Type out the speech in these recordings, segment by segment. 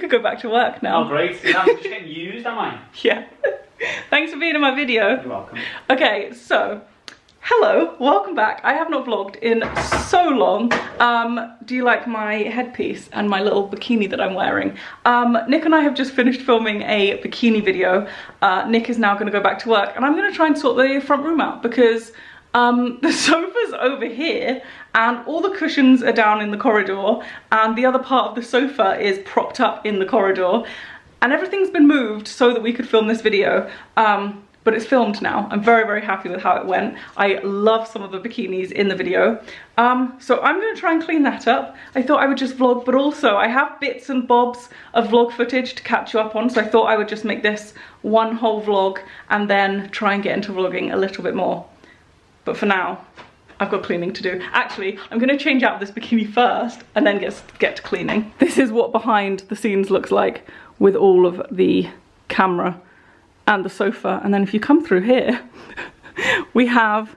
could go back to work now. Oh great, I'm just getting used, am I? Yeah. Thanks for being in my video. You're welcome. Okay, so, hello, welcome back. I have not vlogged in so long. Do you like my headpiece and my little bikini that I'm wearing? Nick and I have just finished filming a bikini video. Nick is now gonna go back to work and I'm gonna try and sort the front room out because the sofa's over here and all the cushions are down in the corridor and the other part of the sofa is propped up in the corridor and everything's been moved so that we could film this video. But it's filmed now. I'm very, very happy with how it went. I love some of the bikinis in the video. So I'm gonna try and clean that up. I thought I would just vlog, but also I have bits and bobs of vlog footage to catch you up on. So I thought I would just make this one whole vlog and then try and get into vlogging a little bit more. But for now, I've got cleaning to do. Actually, I'm gonna change out this bikini first and then get to cleaning. This is what behind the scenes looks like with all of the camera and the sofa. And then if you come through here, we have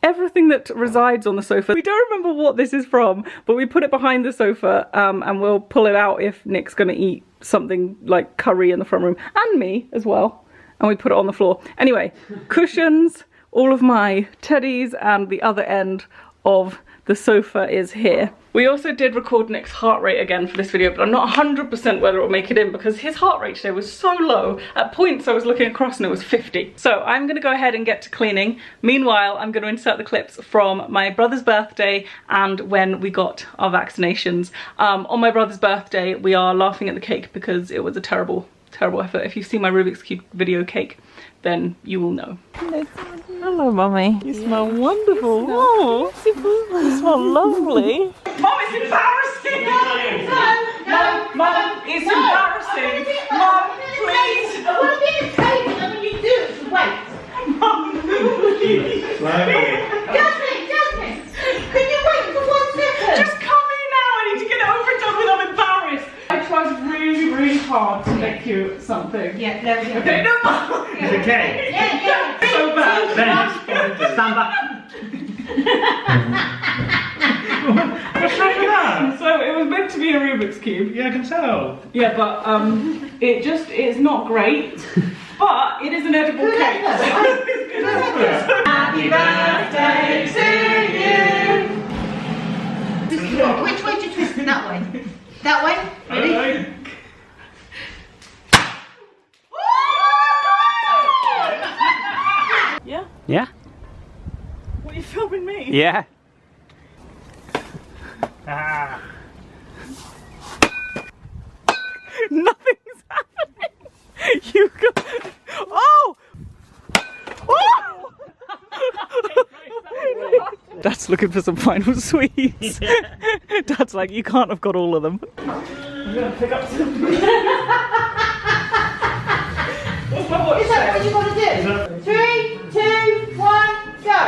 everything that resides on the sofa. We don't remember what this is from, but we put it behind the sofa and we'll pull it out if Nick's gonna eat something like curry in the front room, and me as well. And we put it on the floor. Anyway, cushions, all of my teddies, and the other end of the sofa is here. We also did record Nick's heart rate again for this video, but I'm not 100% whether it will make it in because his heart rate today was so low. At points I was looking across and it was 50. So I'm gonna go ahead and get to cleaning. Meanwhile, I'm gonna insert the clips from my brother's birthday and when we got our vaccinations. On my brother's birthday, we are laughing at the cake because it was a terrible, terrible effort. If you see my Rubik's Cube video cake, then you will know. Hello, Mummy. You smell wonderful. Oh, you smell lovely. Mum, it's embarrassing. No, Mum, it's embarrassing. Mum, please. I want to be a table and when you do it, wait. Mum, please. Jasmine, can you wait for 1 second? Just come here now. I need to get it over and done with. I'm embarrassed. I tried really, really hard to make you something. Yeah, no, yeah. Okay, no, Mum. Is it okay? Yeah. So bad. Then stand back. What's wrong with that? So it was meant to be a Rubik's Cube. Yeah, I can tell. Yeah, but it's not great. But it is an edible cake. Happy birthday to you. Which way do you twist it? That way. That way? Ready? Yeah? Yeah? What are you filming me? Yeah. Ah. Nothing's happening. You got. Oh! Oh! Dad's looking for some final sweets. Dad's like, you can't have got all of them. I'm gonna pick up some. What's my watch Is that what say? you want to do? 3, 2, 1, go!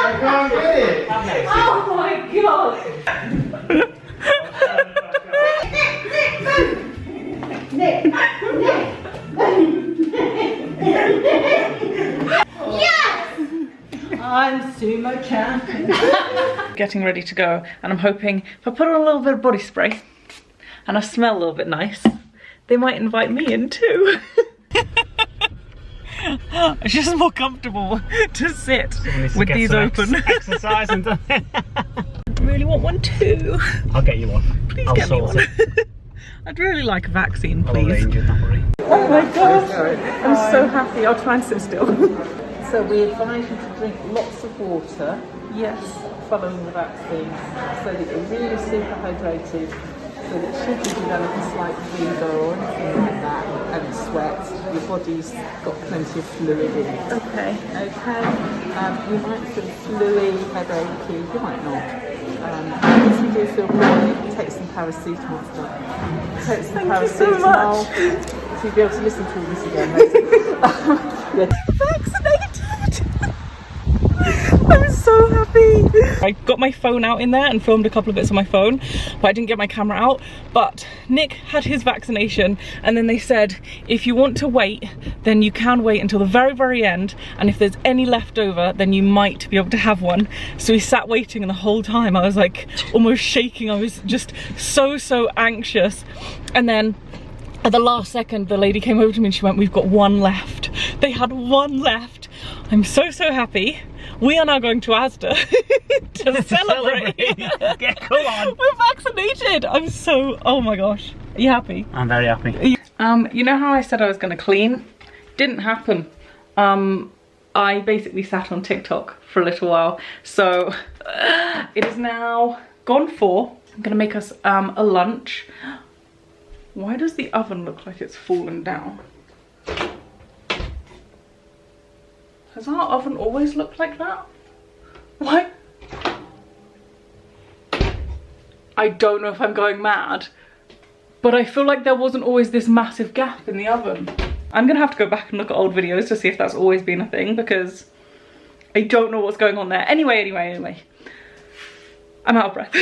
I can't get it. Oh my god! Nick! Yes! I'm sumo champion. Getting ready to go, and I'm hoping if I put on a little bit of body spray and I smell a little bit nice, they might invite me in too. It's just more comfortable to sit with these open. Exercise and I really want one too. I'll get you one. Please I'll get me sort one. it. I'd really like a vaccine, I'll please. arrange it, don't worry. Oh my gosh, I'm so happy. I'll try and sit still. So we advise you to drink lots of water Yes. following the vaccine so that you're really super hydrated, so that should you develop a slight fever or anything like that and sweat, your body's got plenty of fluid in it. Okay. Okay? You might feel fluey, headachy, you might not. If you do feel poorly, take some paracetamol. Take some Thank you so paracetamol. much. So you'll be able to listen to all this again later. Yeah. Vaccinated! I'm so happy. I got my phone out in there and filmed a couple of bits on my phone, but I didn't get my camera out. But Nick had his vaccination, and then they said if you want to wait, then you can wait until the very, very end, and if there's any left over, then you might be able to have one. So we sat waiting, and the whole time I was like almost shaking. I was just so anxious. And then at the last second, the lady came over to me and she went, "We've got one left." They had one left. I'm so happy. We are now going to Asda to celebrate. Get cool on. We're vaccinated. I'm so, oh my gosh. Are you happy? I'm very happy. You know how I said I was gonna clean? Didn't happen. I basically sat on TikTok for a little while. So it is now gone 4. I'm gonna make us a lunch. Why does the oven look like it's fallen down? Has our oven always looked like that? Why? I don't know if I'm going mad, but I feel like there wasn't always this massive gap in the oven. I'm gonna have to go back and look at old videos to see if that's always been a thing, because I don't know what's going on there. Anyway. I'm out of breath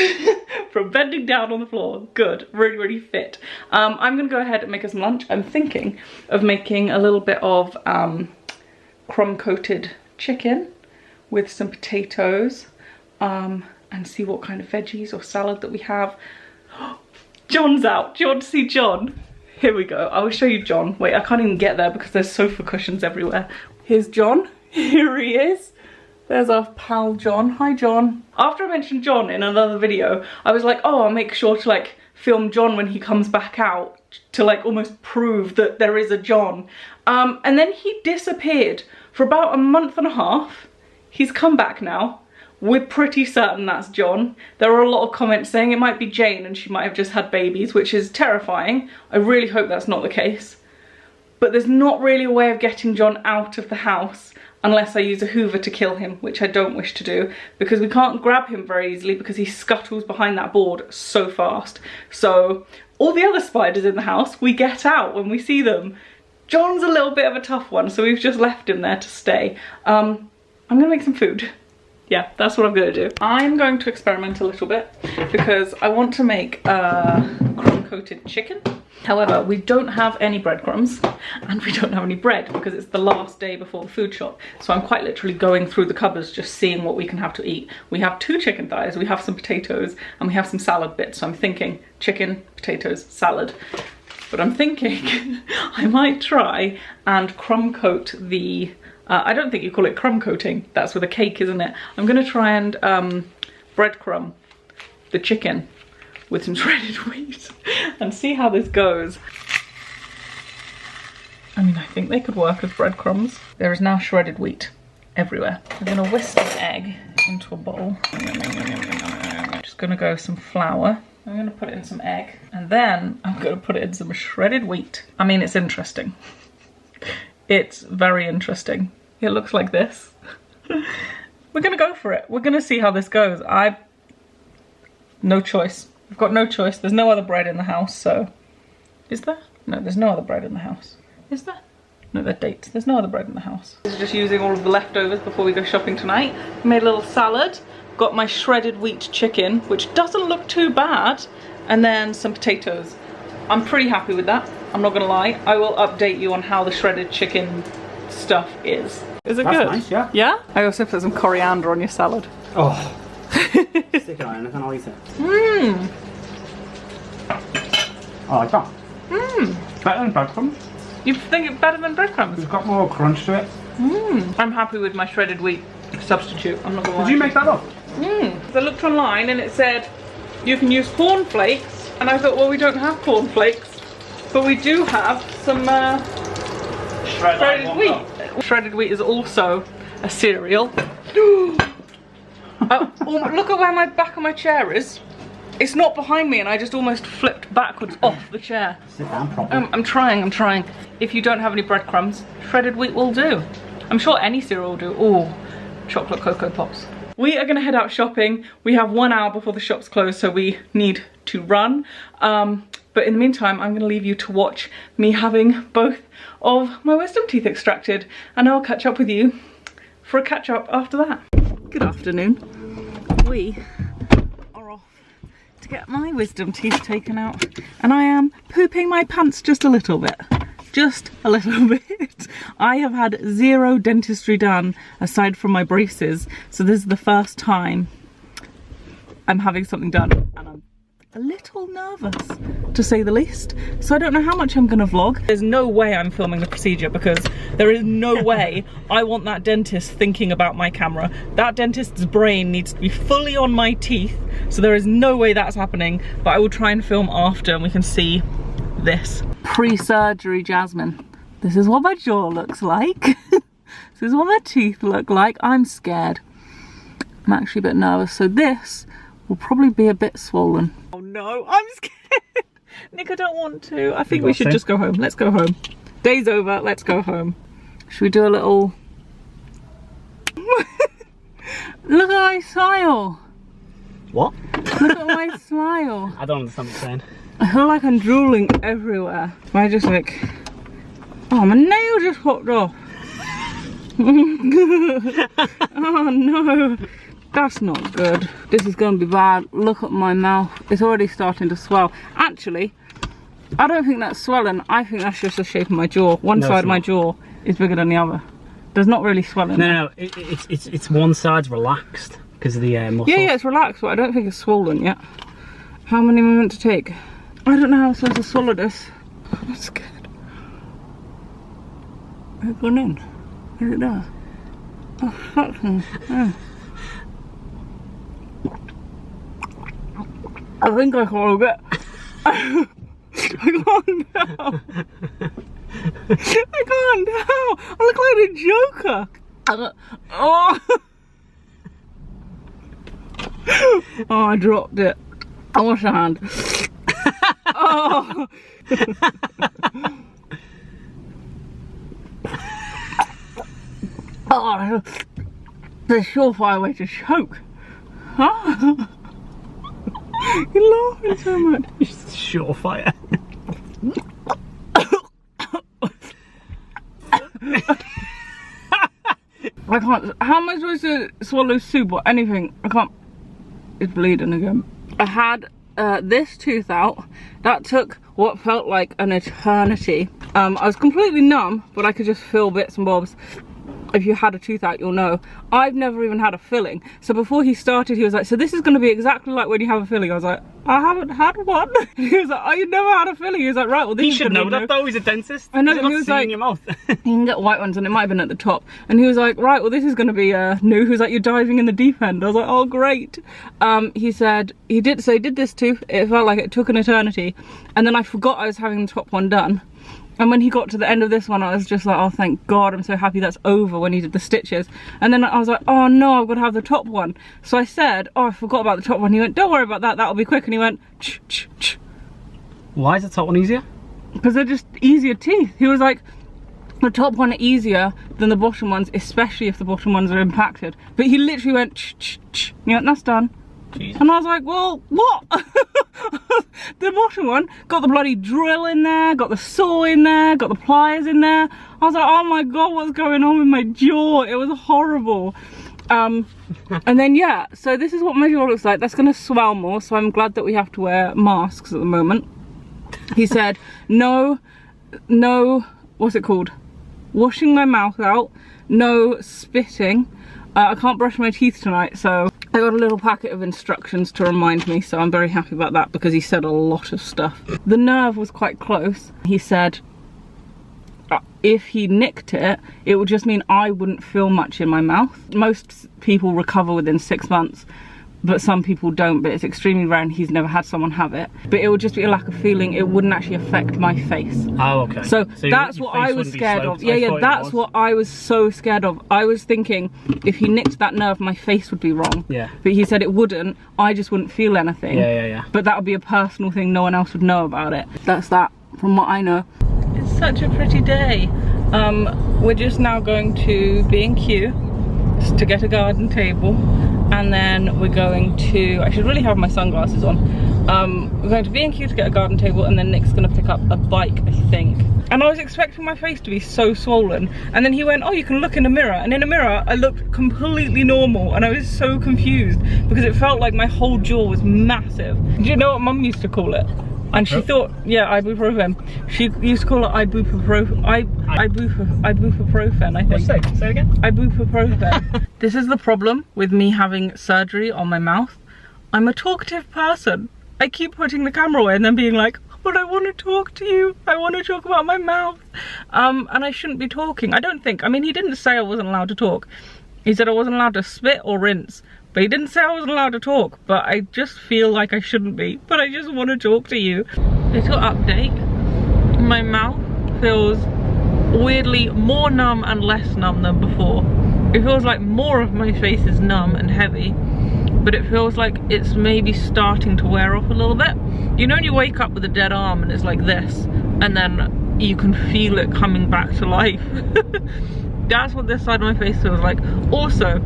from bending down on the floor. Good, really fit. I'm gonna go ahead and make us some lunch. I'm thinking of making a little bit of crumb coated chicken with some potatoes, and see what kind of veggies or salad that we have. John's out. Do you want to see John? Here we go. I will show you John. Wait, I can't even get there because there's sofa cushions everywhere. Here's John. Here he is. There's our pal John. Hi John. After I mentioned John in another video, I was like, oh, I'll make sure to like film John when he comes back out to like almost prove that there is a John. And then he disappeared for about a month and a half. He's come back now. We're pretty certain that's John. There are a lot of comments saying it might be Jane and she might have just had babies, which is terrifying. I really hope that's not the case. But there's not really a way of getting John out of the house unless I use a hoover to kill him, which I don't wish to do, because we can't grab him very easily because he scuttles behind that board so fast. So all the other spiders in the house, we get out when we see them. John's a little bit of a tough one, so we've just left him there to stay. I'm gonna make some food. Yeah, that's what I'm gonna do. I'm going to experiment a little bit because I want to make crumb coated chicken. However, we don't have any breadcrumbs and we don't have any bread because it's the last day before the food shop. So I'm quite literally going through the cupboards just seeing what we can have to eat. We have 2 chicken thighs, we have some potatoes, and we have some salad bits. So I'm thinking chicken, potatoes, salad. But I'm thinking I might try and crumb coat the, I don't think you call it crumb coating. That's with a cake, isn't it? I'm gonna try and breadcrumb the chicken with some shredded wheat and see how this goes. I mean, I think they could work as breadcrumbs. There is now shredded wheat everywhere. I'm gonna whisk an egg into a bowl. I'm just gonna go some flour. I'm gonna put it in some egg, and then I'm gonna put it in some shredded wheat. I mean, it's interesting. It's very interesting. It looks like this. We're gonna go for it. We're gonna see how this goes. No choice. I've got no choice. There's no other bread in the house, so... Is there? No, there's no other bread in the house. Is there? No, they're dates. There's no other bread in the house. This is just using all of the leftovers before we go shopping tonight. Made a little salad. Got my shredded wheat chicken, which doesn't look too bad. And then some potatoes. I'm pretty happy with that. I'm not gonna lie. I will update you on how the shredded chicken stuff is. Is it good? That's nice, yeah. Yeah? I also put some coriander on your salad. Oh. Stick it on anything, I'll eat it. Mmm. I like that. Mmm. Better than breadcrumbs. You think it's better than breadcrumbs? It's got more crunch to it. Mmm. I'm happy with my shredded wheat substitute. I'm not gonna lie. Did you make that up? Mmm. I looked online and it said you can use cornflakes, and I thought, well, we don't have cornflakes, but we do have some shredded wheat. Shredded wheat is also a cereal. Oh, look at where my back of my chair is. It's not behind me and I just almost flipped backwards off the chair. Sit down properly. I'm trying. If you don't have any breadcrumbs, shredded wheat will do. I'm sure any cereal will do. Oh, chocolate Cocoa Pops. We are gonna head out shopping. We have 1 hour before the shops close, so we need to run. But in the meantime, I'm gonna leave you to watch me having both of my wisdom teeth extracted, and I'll catch up with you for a catch up after that. Good afternoon. we are off to get my wisdom teeth taken out, and I am pooping my pants just a little bit. Just a little bit. I have had zero dentistry done aside from my braces, so this is the first time I'm having something done, and I'm a little nervous to say the least. So I don't know how much I'm gonna vlog. There's no way I'm filming the procedure because there is no way I want that dentist thinking about my camera. That dentist's brain needs to be fully on my teeth, so there is no way that's happening, but I will try and film after and we can see this. Pre-surgery Jasmine. This is what my jaw looks like. This is what my teeth look like. I'm scared. I'm actually a bit nervous, so this will probably be a bit swollen. Oh no, I'm scared. Nick, I don't want to. I think we should just go home. Let's go home. Day's over, let's go home. Should we do a little... Look at my smile. What? Look at my smile. I don't understand what you're saying. I feel like I'm drooling everywhere. I just like... Oh, my nail just popped off. Oh no. That's not good. This is going to be bad. Look at my mouth. It's already starting to swell. Actually, I don't think that's swelling. I think that's just the shape of my jaw. One side of my jaw is bigger than the other. There's not really swelling. No, it's one side's relaxed because of the muscles. Yeah, it's relaxed, but I don't think it's swollen yet. How many am I meant to take? I don't know how I'm supposed to swallow this. I'm scared. Is it gone in? Is it there? Oh, fuck me. Oh. I think I swallowed it. I can't tell. I can't tell. I look like a Joker. Oh. Oh, I dropped it. I wash your hand. Oh. Oh, it's a surefire way to choke. Huh? You're laughing so much. It's surefire. I can't. How am I supposed to swallow soup or anything? I can't. It's bleeding again. I had this tooth out. That took what felt like an eternity. I was completely numb, but I could just feel bits and bobs. If you had a tooth out, you'll know. I've never even had a filling. So before he started, he was like, so this is going to be exactly like when you have a filling. I was like, I haven't had one. He was like, oh, you never had a filling? He was like, right, well, this He is should gonna know be that though, he's a dentist. I know, he's and not he was seeing like, your mouth. You can get white ones, and it might have been at the top. And he was like, right, well, this is going to be new. He was like, you're diving in the deep end. I was like, oh, great. He said, he did this tooth. It felt like it took an eternity. And then I forgot I was having the top one done. And when he got to the end of this one, I was just like, oh, thank God, I'm so happy that's over, when he did the stitches. And then I was like, oh no, I've got to have the top one. So I said, oh, I forgot about the top one. He went, don't worry about that, that'll be quick. And he went, ch, ch, ch. Why is the top one easier? Because they're just easier teeth. He was like, the top one are easier than the bottom ones, especially if the bottom ones are impacted. But he literally went, ch, ch, ch. He went, that's done. Jeez. And I was like, well, what? The bottom one got the bloody drill in there, got the saw in there, got the pliers in there. I was like, oh my God, what's going on with my jaw? It was horrible. And then, yeah, so this is what my jaw looks like. That's going to swell more, so I'm glad that we have to wear masks at the moment. He said, no, what's it called? Washing my mouth out, no spitting. I can't brush my teeth tonight, so I got a little packet of instructions to remind me, so I'm very happy about that because he said a lot of stuff. The nerve was quite close. He said if he nicked it, it would just mean I wouldn't feel much in my mouth. Most people recover within 6 months, but some people don't, but it's extremely rare and he's never had someone have it. But it would just be a lack of feeling. It wouldn't actually affect my face. Oh, okay. So that's what I was scared of. Yeah, that's what I was so scared of. I was thinking if he nicked that nerve, my face would be wrong. Yeah. But he said it wouldn't. I just wouldn't feel anything. Yeah. But that would be a personal thing. No one else would know about it. That's that, from what I know. It's such a pretty day. We're just now going to B&Q to get a garden table. And then we're going to, I should really have my sunglasses on. We're going to B&Q to get a garden table, and then Nick's gonna pick up a bike, I think. And I was expecting my face to be so swollen, and then he went, oh, you can look in a mirror, and in a mirror I looked completely normal, and I was so confused because it felt like my whole jaw was massive. Do you know what Mum used to call it? And she thought, yeah, ibuprofen. She used to call it ibuprofen, I think. Say it again? Ibuprofen. This is the problem with me having surgery on my mouth. I'm a talkative person. I keep putting the camera away and then being like, but I want to talk to you. I want to talk about my mouth. And I shouldn't be talking. I don't think. I mean, he didn't say I wasn't allowed to talk. He said I wasn't allowed to spit or rinse. But he didn't say I wasn't allowed to talk. But I just feel like I shouldn't be. But I just want to talk to you. Little update. My mouth feels weirdly more numb and less numb than before. It feels like more of my face is numb and heavy. But it feels like it's maybe starting to wear off a little bit. You know when you wake up with a dead arm and it's like this, and then you can feel it coming back to life? That's what this side of my face feels like. Also,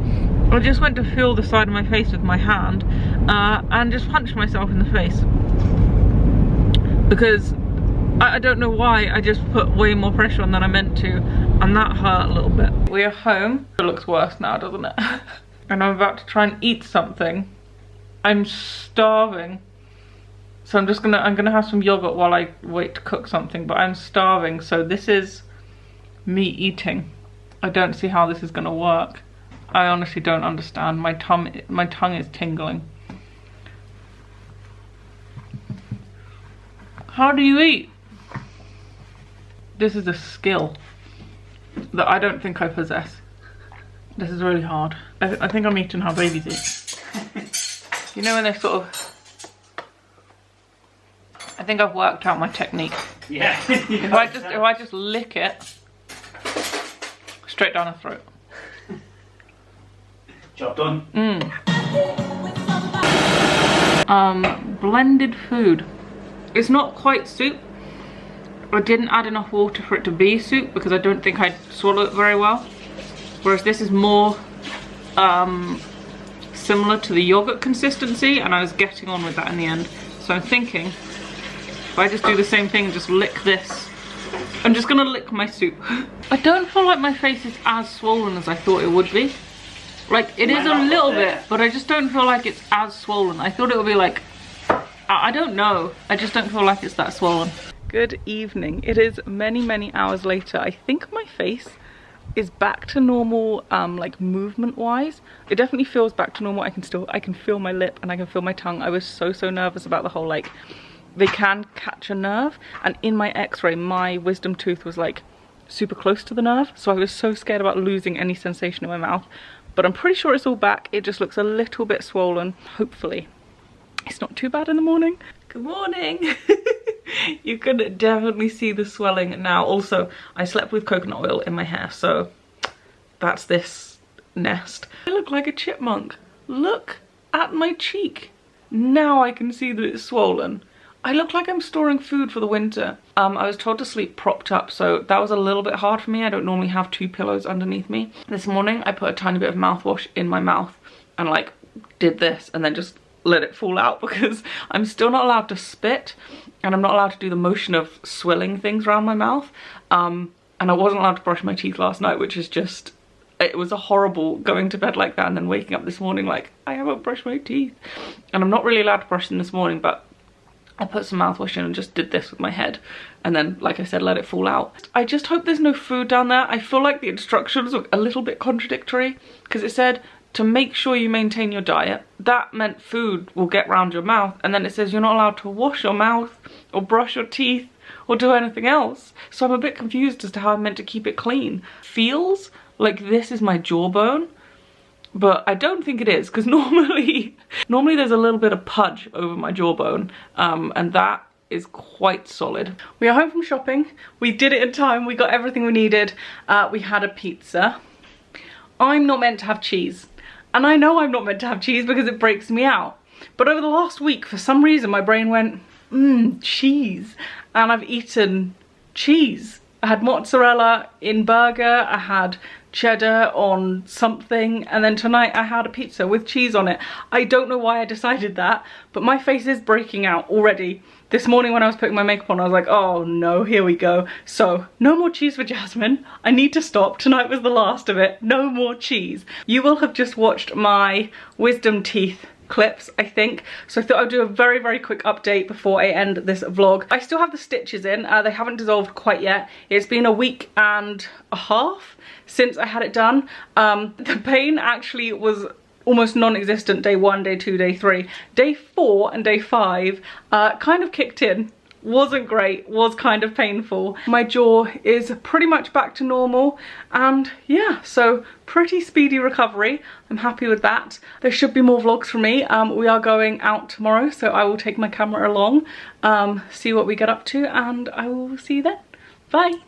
I just went to feel the side of my face with my hand and just punched myself in the face. Because I don't know why, I just put way more pressure on than I meant to, and that hurt a little bit. We're home. It looks worse now, doesn't it? And I'm about to try and eat something. I'm starving. So I'm gonna have some yogurt while I wait to cook something, but I'm starving, so this is me eating. I don't see how this is gonna work. I honestly don't understand. My tongue is tingling. How do you eat? This is a skill that I don't think I possess. This is really hard. I think I'm eating how babies eat. You know when they sort of... I think I've worked out my technique. Yeah. If I just lick it straight down the throat. Job done. Blended food. It's not quite soup. I didn't add enough water for it to be soup because I don't think I'd swallow it very well. Whereas this is more similar to the yogurt consistency, and I was getting on with that in the end. So I'm thinking, if I just do the same thing, just lick this. I'm just gonna lick my soup. I don't feel like my face is as swollen as I thought it would be. Like, it is a little bit, but I just don't feel like it's as swollen. I thought it would be like, I don't know. I just don't feel like it's that swollen. Good evening. It is many, many hours later. I think my face is back to normal, like movement wise. It definitely feels back to normal. I can feel my lip and I can feel my tongue. I was so nervous about the whole, like, they can catch a nerve, and in my x-ray my wisdom tooth was like super close to the nerve, so I was so scared about losing any sensation in my mouth. But I'm pretty sure it's all back. It just looks a little bit swollen. Hopefully it's not too bad in the morning. Good morning. You can definitely see the swelling now. Also, I slept with coconut oil in my hair, so that's this nest. I look like a chipmunk. Look at my cheek. Now I can see that it's swollen. I look like I'm storing food for the winter. I was told to sleep propped up, so that was a little bit hard for me. I don't normally have two pillows underneath me. This morning I put a tiny bit of mouthwash in my mouth and like did this and then just let it fall out because I'm still not allowed to spit and I'm not allowed to do the motion of swilling things around my mouth. And I wasn't allowed to brush my teeth last night, which is just, it was a horrible going to bed like that and then waking up this morning like, I haven't brushed my teeth. And I'm not really allowed to brush them this morning, but I put some mouthwash in and just did this with my head and then, like I said, let it fall out. I just hope there's no food down there. I feel like the instructions were a little bit contradictory because it said to make sure you maintain your diet. That meant food will get round your mouth, and then it says you're not allowed to wash your mouth or brush your teeth or do anything else. So I'm a bit confused as to how I'm meant to keep it clean. Feels like this is my jawbone, but I don't think it is because normally there's a little bit of pudge over my jawbone, and that is quite solid. We are home from shopping. We did it in time. We got everything we needed. We had a pizza. I'm not meant to have cheese, and I know I'm not meant to have cheese because it breaks me out. But over the last week, for some reason, my brain went, cheese, and I've eaten cheese. I had mozzarella in burger, I had cheddar on something, and then tonight I had a pizza with cheese on it. I don't know why I decided that, but my face is breaking out already. This morning when I was putting my makeup on, I was like, oh no, here we go. So, no more cheese for Jasmine. I need to stop. Tonight was the last of it. No more cheese. You will have just watched my wisdom teeth clips, I think. So I thought I'd do a very, very quick update before I end this vlog. I still have the stitches in. They haven't dissolved quite yet. It's been a week and a half since I had it done. The pain actually was almost non-existent day 1, day 2, day 3. Day 4 and day 5 kind of kicked in. Wasn't great, was kind of painful. My jaw is pretty much back to normal, and yeah, so pretty speedy recovery. I'm happy with that. There should be more vlogs from me. We are going out tomorrow, so I will take my camera along, see what we get up to, and I will see you then. Bye.